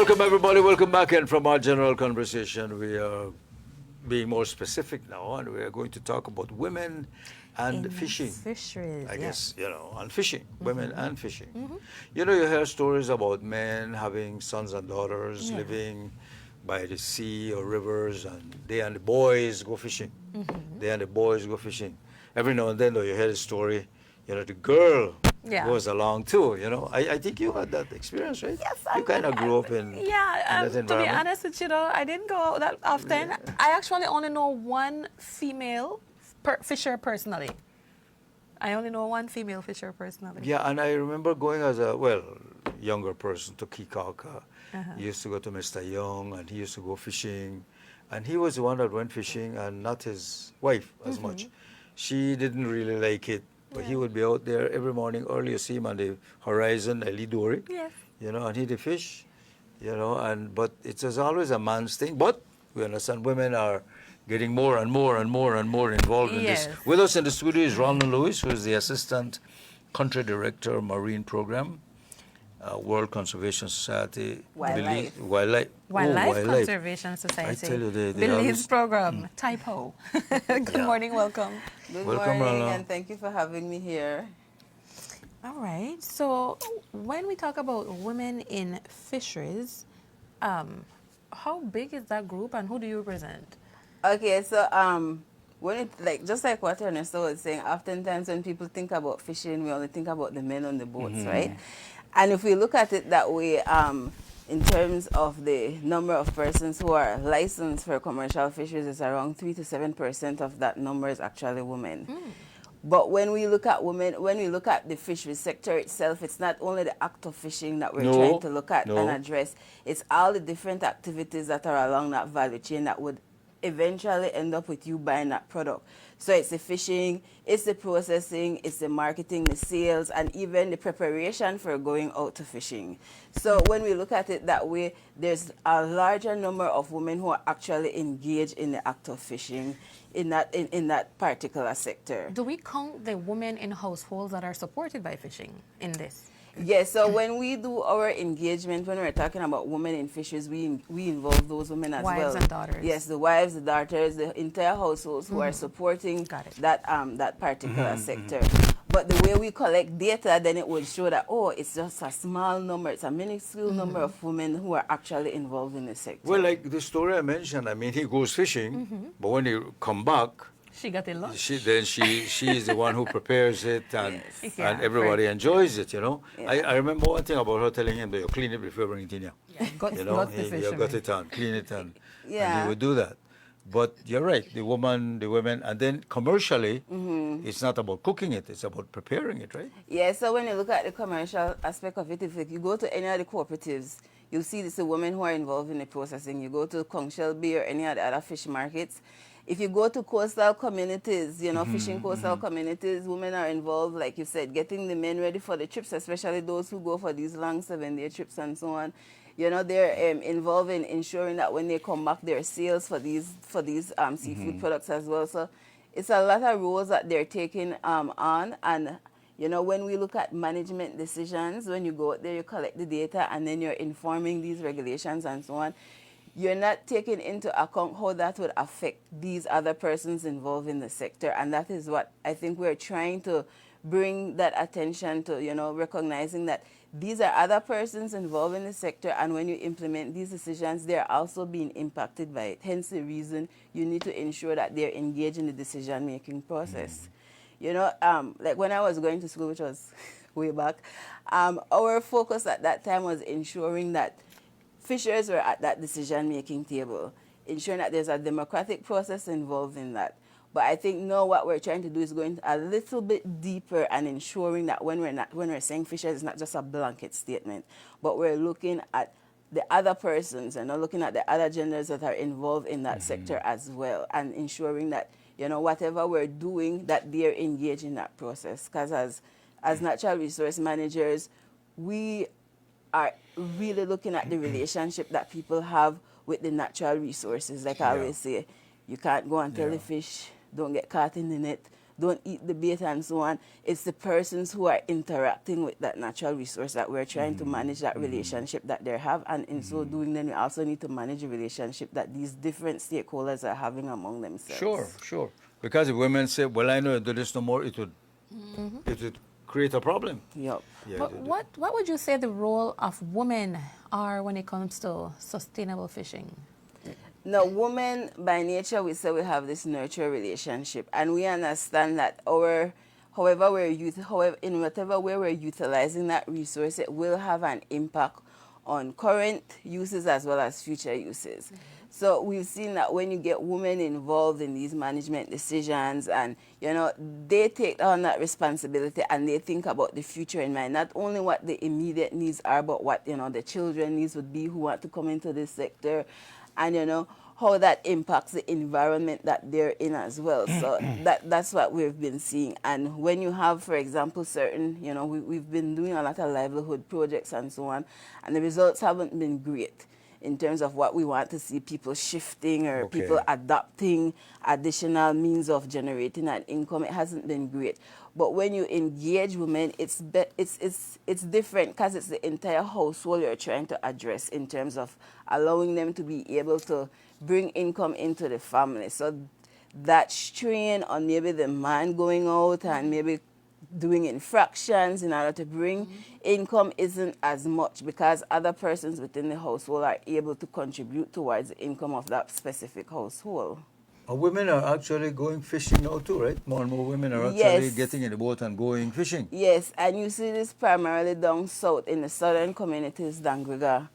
Welcome, everybody. Welcome back. And from our general conversation, we are being more specific now, and we are going to talk about women and In fishing. fisheries, I yes. guess, and fishing, women and fishing. You know, you hear stories about men having sons and daughters Yeah. living by the sea or rivers, and they and the boys go fishing. They and the boys go fishing. Every now and then, though, you hear the story, the girl Yeah. goes along too, I think you had that experience, right? Yes, You kind of grew up in that to be environment. honest with you, though, I didn't go out that often. I actually only know one female fisher personally. I only know one female fisher personally. Yeah, and I remember going as a, younger person to Kikaka. He used to go to Mr. Young, and he used to go fishing. And he was the one that went fishing, and not his wife as much. She didn't really like it, but he would be out there every morning early. You see him on the horizon, Elidori, Yes. and he'd fish, but it was always a man's thing. But we understand women are getting more and more and more and more involved in this. Yes. With us in the studio is Ralna Lewis, who is the Assistant Country Director, Marine Program, World Conservation Society, Wildlife. Wildlife Conservation Society. I tell you, they Belize always- program, typo. Good morning, welcome. Good Welcome, morning, Ralna. and thank you for having me here. All right. So when we talk about women in fisheries, how big is that group and who do you represent? Okay, so when it just like what Ernesto was saying, oftentimes when people think about fishing, we only think about the men on the boats, right? And if we look at it that way, in terms of the number of persons who are licensed for commercial fisheries, it's around 3 to 7% of that number is actually women. But when we look at women, when we look at the fisheries sector itself, it's not only the act of fishing that we're trying to look at and address. It's all the different activities that are along that value chain that would eventually end up with you buying that product. So it's the fishing, it's the processing, it's the marketing, the sales, and even the preparation for going out to fishing. So when we look at it that way, there's a larger number of women who are actually engaged in the act of fishing in that particular sector. Do we count the women in households that are supported by fishing in this? Yes, so when we do our engagement, when we're talking about women in fisheries, we involve those women as well. Wives and daughters. Yes, the wives, the daughters, the entire households who are supporting that particular sector. But the way we collect data, then it would show that, it's just a small number, it's a minuscule number of women who are actually involved in the sector. Well, like the story I mentioned, he goes fishing, but when he come back, She got a lot. she is the one who prepares it, and Yes. and everybody enjoys it. Yeah. I remember one thing about her telling him that you clean it before bringing it in here. Got, You got the you fisherman. got it on, clean it on, and Yeah. he would do that. But you're right, the women, and then commercially, it's not about cooking it; it's about preparing it, right? Yeah, so when you look at the commercial aspect of it, if you go to any of the cooperatives, you'll see it's the women who are involved in the processing. You go to Conchel Bay or any of the other fish markets. If you go to coastal communities, fishing coastal communities, women are involved, like you said, getting the men ready for the trips, especially those who go for these long 7-day trips and so on. They're involved in ensuring that when they come back, there are sales for these seafood products as well. So it's a lot of roles that they're taking on. And, when we look at management decisions, when you go out there, you collect the data, and then you're informing these regulations and so on, you're not taking into account how that would affect these other persons involved in the sector. And that is what I think we're trying to bring that attention to, recognizing that these are other persons involved in the sector, and when you implement these decisions, they're also being impacted by it. Hence the reason you need to ensure that they're engaged in the decision-making process. Like when I was going to school, which was way back, our focus at that time was ensuring that fishers were at that decision-making table, ensuring that there's a democratic process involved in that. But I think now what we're trying to do is going a little bit deeper and ensuring that when we're saying fishers, it's not just a blanket statement, but we're looking at the other persons and looking at the other genders that are involved in that sector as well, and ensuring that whatever we're doing, that they're engaged in that process. Because as natural resource managers, we are really looking at the relationship that people have with the natural resources. Like I always say, you can't go and tell the fish, don't get caught in the net, don't eat the bait and so on. It's the persons who are interacting with that natural resource that we're trying to manage that relationship that they have, and in so doing, then we also need to manage the relationship that these different stakeholders are having among themselves. Sure, sure. Because if women say, well, I know do this no more, it would create a problem. Yep. Yeah, But what would you say the role of women are when it comes to sustainable fishing? Now, women, by nature, we say we have this nurture relationship, and we understand that however, in whatever way we're utilizing that resource, it will have an impact on current uses as well as future uses. So we've seen that when you get women involved in these management decisions, and they take on that responsibility and they think about the future in mind, not only what the immediate needs are, but what the children needs would be who want to come into this sector, and how that impacts the environment that they're in as well. So that's what we've been seeing. And when you have, for example, certain, we've been doing a lot of livelihood projects and so on, and the results haven't been great in terms of what we want to see people shifting or people adopting additional means of generating an income. It hasn't been great. But when you engage women, it's different, because it's the entire household you're trying to address in terms of allowing them to be able to bring income into the family. So that strain on maybe the man going out and maybe doing infractions in order to bring income isn't as much, because other persons within the household are able to contribute towards the income of that specific household. Women are actually going fishing now too, right? More and more women are actually getting in the boat and going fishing. Yes, and you see this primarily down south in the southern communities, Dangriga.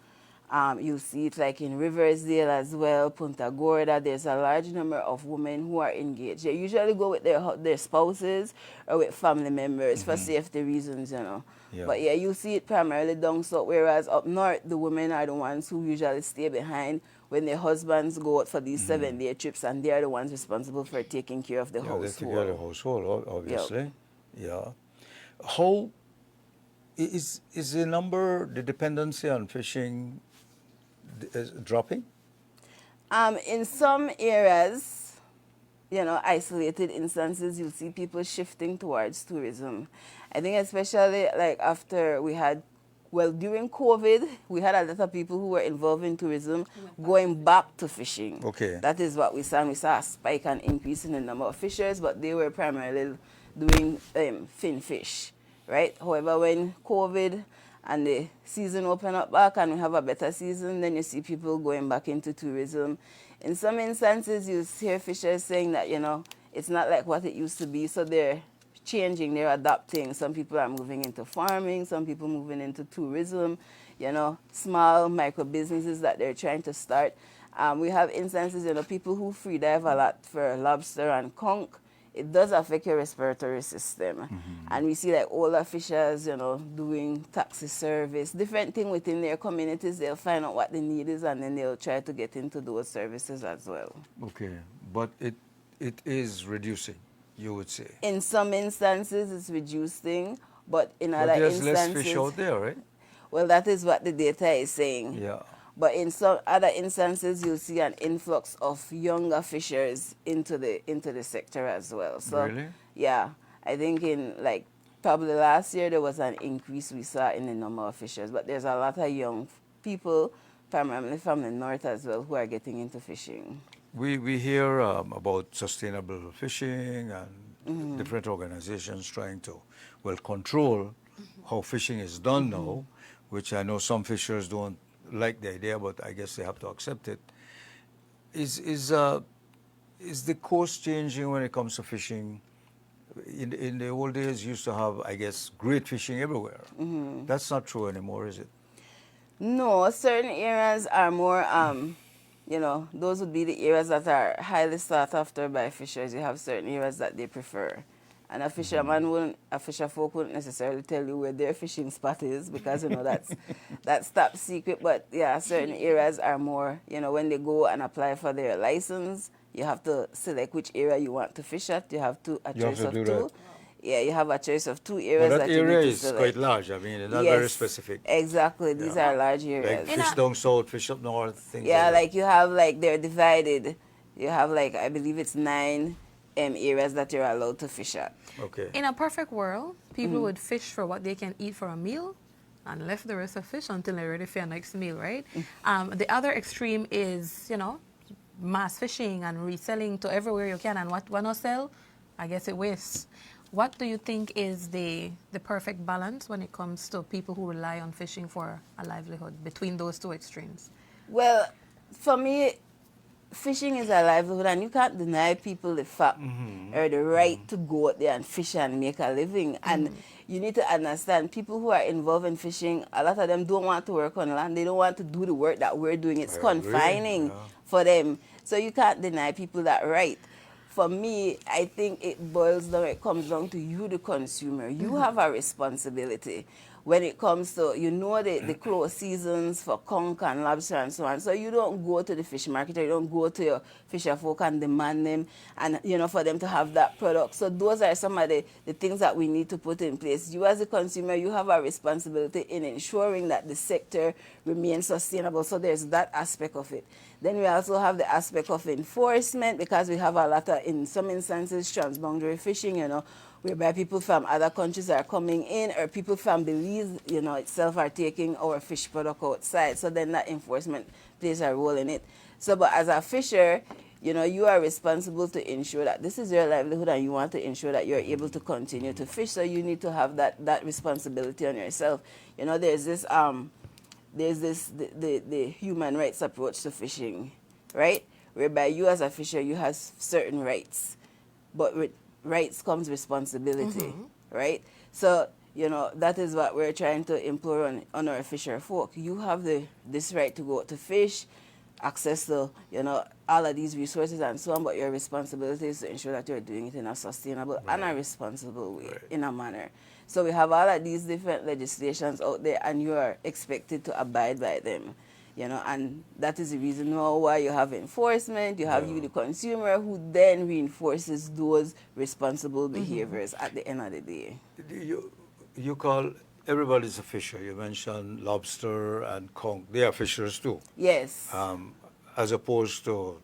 You see it like in Riversdale as well, Punta Gorda. There's a large number of women who are engaged. They usually go with their spouses or with family members for safety reasons, Yeah. But yeah, you see it primarily down south, whereas up north, the women are the ones who usually stay behind when their husbands go out for these 7-day trips, and they are the ones responsible for taking care of the household. They take care of the household, obviously. Yeah. How is the dependency on fishing dropping? In some areas, isolated instances, you'll see people shifting towards tourism. I think especially like after during COVID, we had a lot of people who were involved in tourism going back to fishing. Okay. That is what we saw. We saw a spike and increase in the number of fishers, but they were primarily doing fin fish, right? However, when COVID and the season open up back and we have a better season, then you see people going back into tourism. In some instances, you hear fishers saying that, it's not like what it used to be, so they're changing, they're adapting. Some people are moving into farming, some people moving into tourism, small micro businesses that they're trying to start. We have instances, people who free dive a lot for lobster and conch. It does affect your respiratory system. And we see like older fishers, doing taxi service, different thing within their communities. They'll find out what the need is, and then they'll try to get into those services as well. Okay, but it is reducing, you would say. In some instances, it's reducing, but in other instances... But there's less fish out there, right? Well, that is what the data is saying. Yeah. But in some other instances, you'll see an influx of younger fishers into the sector as well. So, really? Yeah. I think in probably last year, there was an increase we saw in the number of fishers. But there's a lot of young people, primarily from the north as well, who are getting into fishing. We hear about sustainable fishing and different organizations trying to, control how fishing is done now, which I know some fishers don't like the idea, but I guess they have to accept it. Is the course changing when it comes to fishing? In the old days, you used to have, I guess, great fishing everywhere. That's not true anymore, is it? No, certain areas are more, those would be the areas that are highly sought after by fishers. You have certain areas that they prefer. And a fisherfolk wouldn't necessarily tell you where their fishing spot is, because, that's top secret. But yeah, certain areas are more, when they go and apply for their license, you have to select which area you want to fish at. You have a choice of two. That. Yeah, you have a choice of 2 areas. But that area you need to is select. quite large. I mean, it's not very specific. Exactly. These are large areas. Like fish down south, fish up north, things yeah, like that. you have they're divided. You have I believe it's 9 areas that you're allowed to fish at. Okay. In a perfect world, people would fish for what they can eat for a meal and left the rest of fish until they're ready for your next meal, right? The other extreme is, you know, mass fishing and reselling to everywhere you can, and what one not sell, I guess it wastes. What do you think is the perfect balance when it comes to people who rely on fishing for a livelihood between those two extremes? Well, for me, fishing is a livelihood, and you can't deny people the fact or the right to go out there and fish and make a living. And you need to understand, people who are involved in fishing, a lot of them don't want to work on land. They don't want to do the work that we're doing. It's I agree, confining yeah. for them. So you can't deny people that right. For me, I think it boils down, it comes down to you, the consumer. You have a responsibility when it comes to, you know, the close seasons for conch and lobster and so on. So you don't go to the fish market, or you don't go to your Fisherfolk and demand them, and, you know, for them to have that product. So those are some of the things that we need to put in place. You as a consumer, you have a responsibility in ensuring that the sector remains sustainable. So there's that aspect of it. Then we also have the aspect of enforcement, because we have a lot of, in some instances, transboundary fishing, you know, whereby people from other countries are coming in, or people from Belize, you know, itself are taking our fish product outside. So then that enforcement plays a role in it. So, but as a fisher, you know, you are responsible to ensure that this is your livelihood, and you want to ensure that you're able to continue to fish. So you need to have that responsibility on yourself. You know, there's this the human rights approach to fishing, right? Whereby you as a fisher, you have certain rights, but with rights comes responsibility, right? So, you know, that is what we're trying to implore on our Fisherfolk. You have this right to go out to fish, access to, you know, all of these resources and so on, but your responsibility is to ensure that you're doing it in a sustainable and a responsible way, in a manner. So we have all of these different legislations out there, and you are expected to abide by them, you know, and that is the reason why you have enforcement. You have you, the consumer, who then reinforces those responsible behaviors at the end of the day. You call, everybody's a fisher. You mentioned lobster and conch. They are fishers too. Yes. As opposed to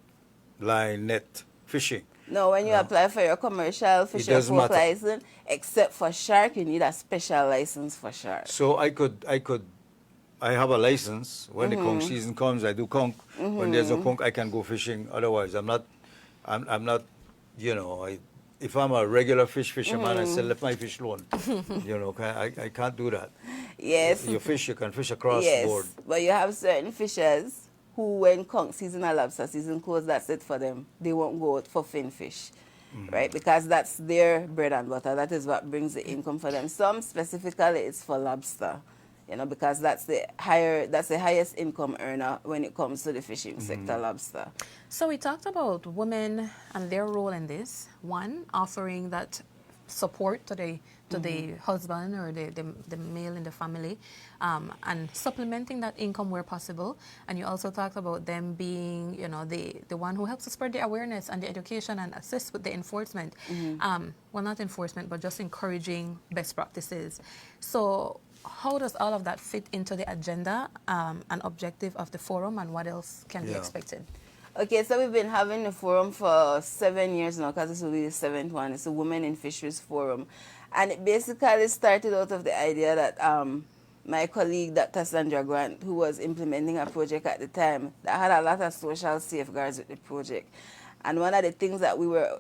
line net fishing. No, when you apply for your commercial Fisherfolk license, except for shark, you need a special license for shark. So I have a license. When the conch season comes, I do conch. When there's no conch, I can go fishing. Otherwise, I'm not, you know, if I'm a regular fisherman, I still let my fish alone. You know, I can't do that. Yes. You can fish across the board. But you have certain fishers who, when conch season or lobster season close, that's it for them. They won't go out for fin fish, right? Because that's their bread and butter. That is what brings the income for them. Some specifically, it's for lobster, you know, because that's the highest income earner when it comes to the fishing sector, lobster. So we talked about women and their role in this. One, offering that support to the husband or the male in the family, and supplementing that income where possible. And you also talked about them being, you know, the one who helps to spread the awareness and the education and assist with the enforcement. Well, not enforcement, but just encouraging best practices. So how does all of that fit into the agenda and objective of the forum, and what else can be expected? Okay, so we've been having the forum for 7 years now, because this will be the 7th one. It's a Women in Fisheries Forum. And it basically started out of the idea that my colleague, Dr. Sandra Grant, who was implementing a project at the time, that had a lot of social safeguards with the project. And one of the things that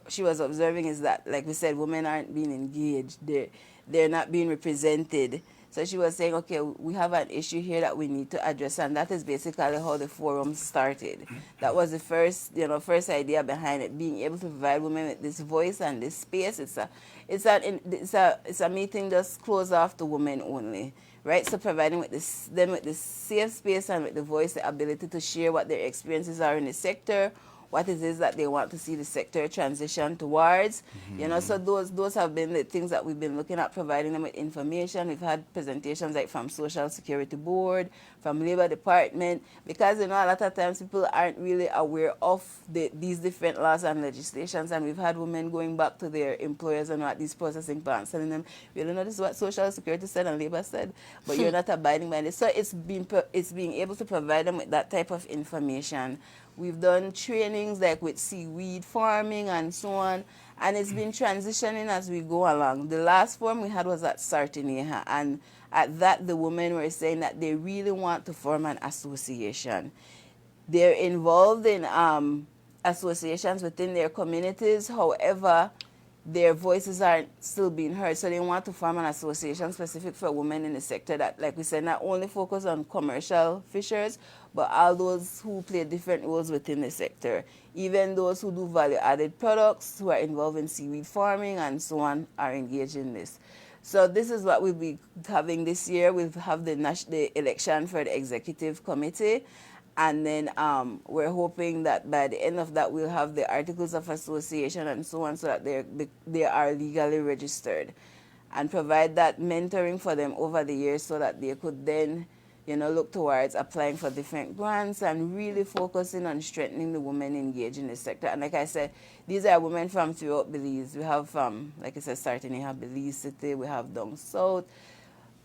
she was observing is that, like we said, women aren't being engaged. They're not being represented. So she was saying, okay, we have an issue here that we need to address, and that is basically how the forum started. That was the first idea behind it, being able to provide women with this voice and this space. It's a meeting just closed off to women only, right? So providing them with this safe space and with the voice, the ability to share what their experiences are in the sector, what it is that they want to see the sector transition towards. You know, so those have been the things that we've been looking at, providing them with information. We've had presentations like from Social Security Board, from Labor Department, because, you know, a lot of times people aren't really aware of these different laws and legislations, and we've had women going back to their employers and at these processing plants telling them, you know, this is what Social Security said and Labor said, but you're not abiding by this. So it's being able to provide them with that type of information. We've done trainings like with seaweed farming and so on, And it's been transitioning as we go along. The last forum we had was at Sartineja, and at that the women were saying that they really want to form an association. They're involved in associations within their communities. However, their voices aren't still being heard. So they want to form an association specific for women in the sector that, like we said, not only focus on commercial fishers, but all those who play different roles within the sector. Even those who do value-added products, who are involved in seaweed farming and so on, are engaged in this. So this is what we'll be having this year. We'll have the election for the executive committee. And then we're hoping that by the end of that, we'll have the articles of association and so on, so that they are legally registered, and provide that mentoring for them over the years, so that they could then, look towards applying for different grants and really focusing on strengthening the women engaged in the sector. And like I said, these are women from throughout Belize. We have, like I said, starting in Belize City, we have down south,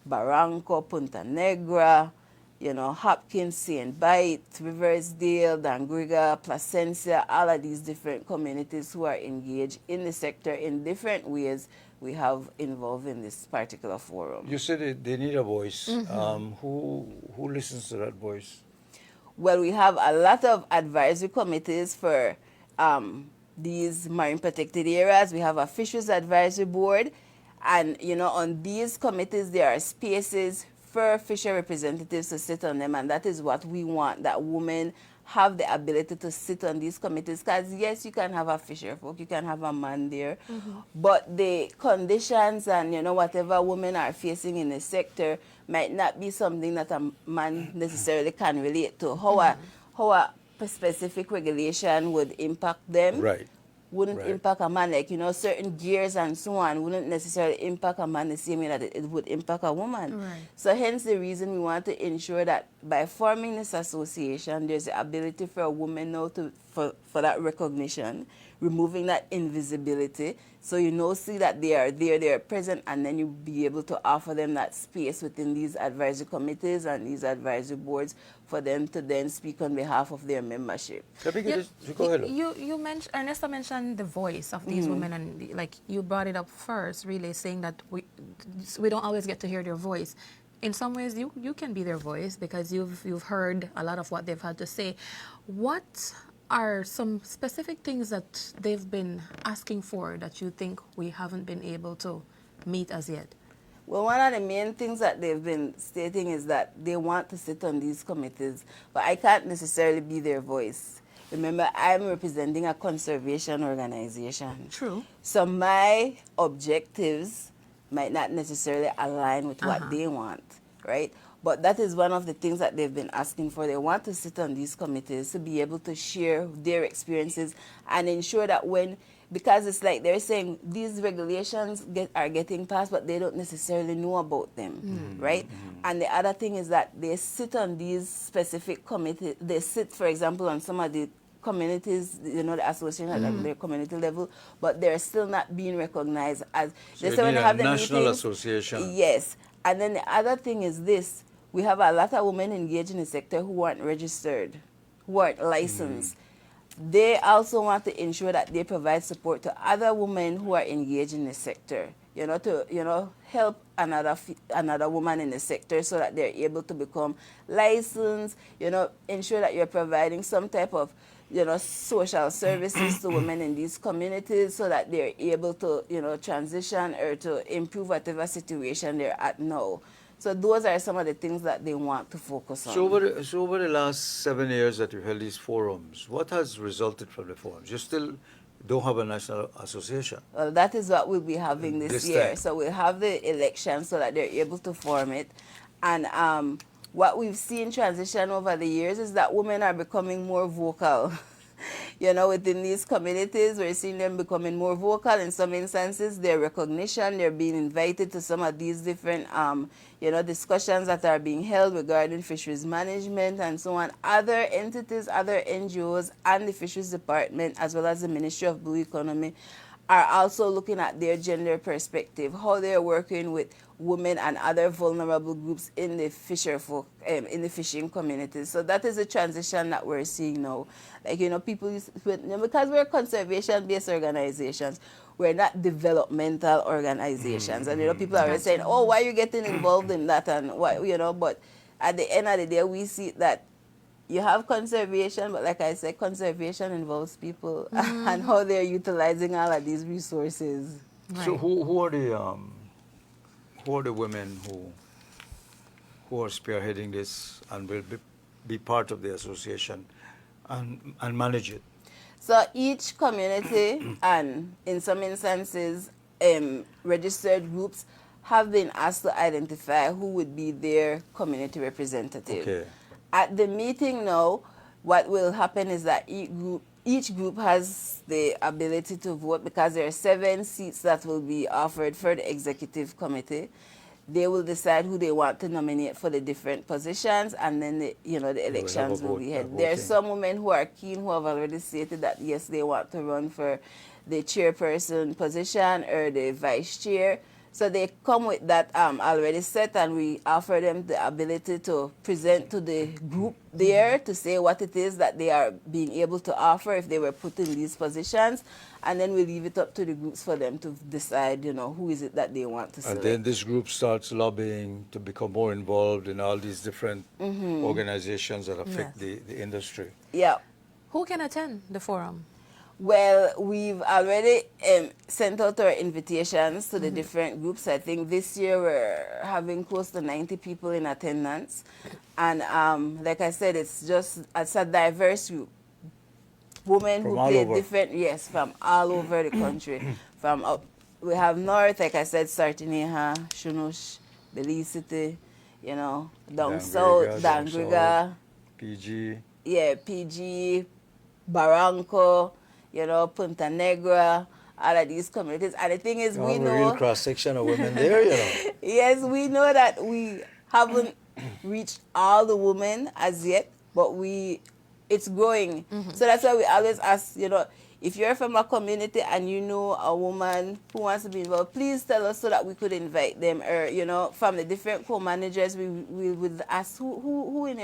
Barranco, Punta Negra, Hopkins, St. Bite, Riversdale, Dangriga, Placencia, all of these different communities who are engaged in the sector in different ways we have involved in this particular forum. You said they need a voice. Who listens to that voice? Well, we have a lot of advisory committees for these marine protected areas. We have a fisheries advisory board, and on these committees there are spaces for fisher representatives to sit on them, and that is what we want, that women have the ability to sit on these committees. Because yes, you can have a fisherfolk, you can have a man there, but the conditions and whatever women are facing in the sector might not be something that a man necessarily can relate to. How a specific regulation would impact them, Right. wouldn't Right. impact a man. Like, certain gears and so on wouldn't necessarily impact a man the same way that it would impact a woman. Right. So hence the reason we want to ensure that by forming this association, there's the ability for a woman now for that recognition, removing that invisibility. So see that they are there, they are present, and then you'll be able to offer them that space within these advisory committees and these advisory boards for them to then speak on behalf of their membership. Go ahead. You mentioned, Ernesta mentioned the voice of these women, and like you brought it up first, really saying that we don't always get to hear their voice. In some ways, you can be their voice because you've heard a lot of what they've had to say. What are some specific things that they've been asking for that you think we haven't been able to meet as yet? Well, one of the main things that they've been stating is that they want to sit on these committees, but I can't necessarily be their voice. Remember, I'm representing a conservation organization. True. So my objectives might not necessarily align with what they want, right? But that is one of the things that they've been asking for. They want to sit on these committees to be able to share their experiences and ensure that because it's like they're saying these regulations are getting passed, but they don't necessarily know about them, right? And the other thing is that they sit on these specific committees. They sit, for example, on some of the communities, the association at their community level, but they're still not being recognized as. So They say when they have the national meetings, association. Yes. And then the other thing is this. We have a lot of women engaged in the sector who aren't registered, who aren't licensed. They also want to ensure that they provide support to other women who are engaged in the sector, to help another woman in the sector so that they're able to become licensed, ensure that you're providing some type of social services to women in these communities so that they're able to, transition or to improve whatever situation they're at now. So those are some of the things that they want to focus on. So over the last 7 years that you held these forums, what has resulted from the forums? You still don't have a national association. Well, that is what we'll be having this year. time. So we'll have the election so that they're able to form it. And what we've seen transition over the years is that women are becoming more vocal. Within these communities, we're seeing them becoming more vocal. In some instances, their recognition, they're being invited to some of these different, discussions that are being held regarding fisheries management and so on. Other entities, other NGOs, and the fisheries department, as well as the Ministry of Blue Economy, are also looking at their gender perspective, how they're working with women and other vulnerable groups in the fisherfolk, in the fishing communities. So that is a transition that we're seeing now. Like, people, because we're conservation-based organizations, we're not developmental organizations. And, you know, people are always saying, oh, why are you getting involved in that? And why, you know, but at the end of the day, we see that you have conservation, but like I said, conservation involves people and how they're utilizing all of these resources. So Right. who are the women who are spearheading this and will be part of the association and manage it? So each community and in some instances registered groups have been asked to identify who would be their community representative. Okay. At the meeting now, what will happen is that each group has the ability to vote because there are 7 seats that will be offered for the executive committee. They will decide who they want to nominate for the different positions, and then the elections will be held. There are some women who are keen who have already stated that yes, they want to run for the chairperson position or the vice chair. So they come with that already set, and we offer them the ability to present to the group there to say what it is that they are being able to offer if they were put in these positions. And then we leave it up to the groups for them to decide, you know, who is it that they want to select. And then this group starts lobbying to become more involved in all these different organizations that affect the industry. Yeah. Who can attend the forum? Well, we've already sent out our invitations to the different groups. I think this year we're having close to 90 people in attendance. And like I said, it's a diverse group. Women From who all play over. different, yes, from all over the country. From up, we have north, like I said, Sartineja, Shunush, Belize City, you know, down south, Dangriga, PG. yeah, PG, Barranco, you know, Punta Negra, all of these communities. And the thing is, You we have a real know, cross section of women there, you know. yes, we know that we haven't reached all the women as yet, but it's growing. So that's why we always ask, you know, if you're from a community and you know a woman who wants to be involved, please tell us so that we could invite them. Or, you know, from the different co-managers, we would ask who in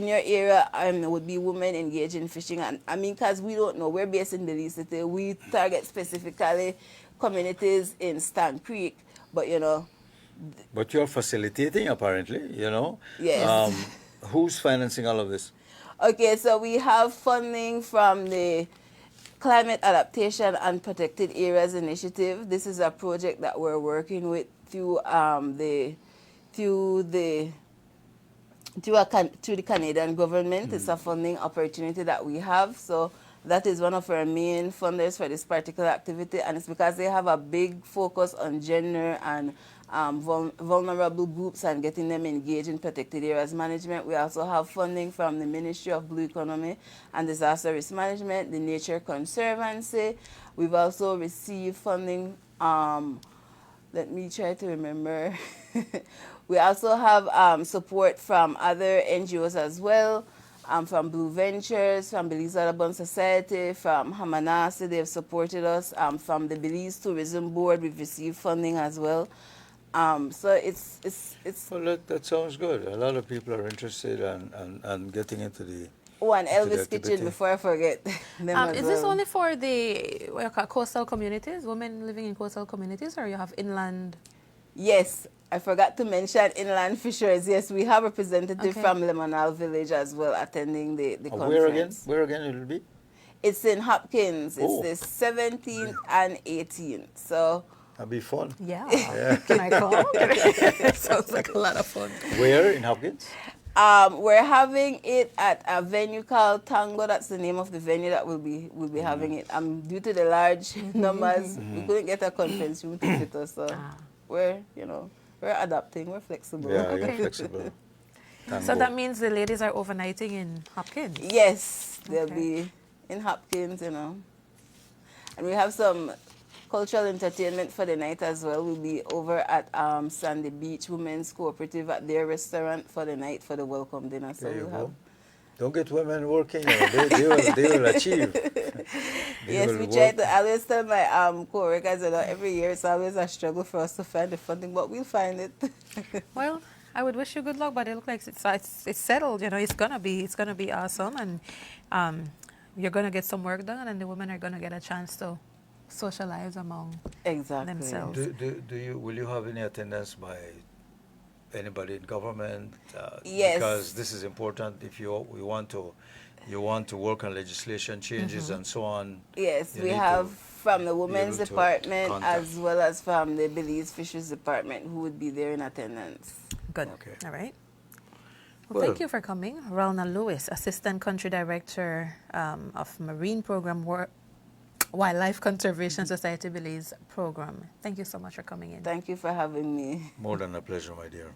your area would be women engaged in fishing. And I mean, because we don't know, we're based in Belize City, we target specifically communities in Stan Creek, but you know. But you're facilitating, apparently, you know. Yes. Who's financing all of this? Okay, so we have funding from the Climate Adaptation and Protected Areas Initiative. This is a project that we're working with through the Canadian government. It's a funding opportunity that we have. So that is one of our main funders for this particular activity, and it's because they have a big focus on gender and vulnerable groups and getting them engaged in protected areas management. We also have funding from the Ministry of Blue Economy and Disaster Risk Management, the Nature Conservancy. We've also received funding, let me try to remember. We also have support from other NGOs as well, from Blue Ventures, from Belize Audubon Society, from Hamanasi, they've supported us. From the Belize Tourism Board, we've received funding as well. So it's Well, that sounds good. A lot of people are interested and getting into the... Oh, and into the Elvis Kitchen, activity. before I forget. them as Is this well. only for the coastal communities, women living in coastal communities, or you have inland? Yes, I forgot to mention inland fisheries. Yes, we have a representative Okay. from Lemonal Village as well attending the conference. Where again it will be? It's in Hopkins. Oh. It's the 17th and 18th. So That'll be fun. Yeah. Can I come? Sounds like a lot of fun. Where in Hopkins? we're having it at a venue called Tango. That's the name of the venue that we'll be having it. Due to the large numbers, we couldn't get a conference room to fit us. So we're adapting. We're flexible. Yeah, you're Okay. flexible. So that means the ladies are overnighting in Hopkins. Yes, they'll Okay. be in Hopkins, you know. And we have some cultural entertainment for the night as well. We'll be over at Sandy Beach Women's Cooperative at their restaurant for the night for the welcome dinner. So There you we'll go. have. Don't get women working. They will achieve. Yes, we try to. I always tell my co-workers, you know, every year it's always a struggle for us to find the funding, but we'll find it. Well, I would wish you good luck, but it looks like it's settled. You know, it's gonna be awesome, and you're gonna get some work done, and the women are gonna get a chance to socialize among Exactly. themselves. Will you have any attendance by anybody in government? Yes. Because this is important. If you want to work on legislation changes and so on. Yes, you we need have to from the be Women's able to Department contact. as well as from the Belize Fisheries Department who would be there in attendance. Good. Okay. All right. Well, Well, thank you for coming. Ralna Lewis, Assistant Country Director of Marine Program Wildlife Conservation Society Belize Program. Thank you so much for coming in. Thank you for having me. more than a pleasure, my dear.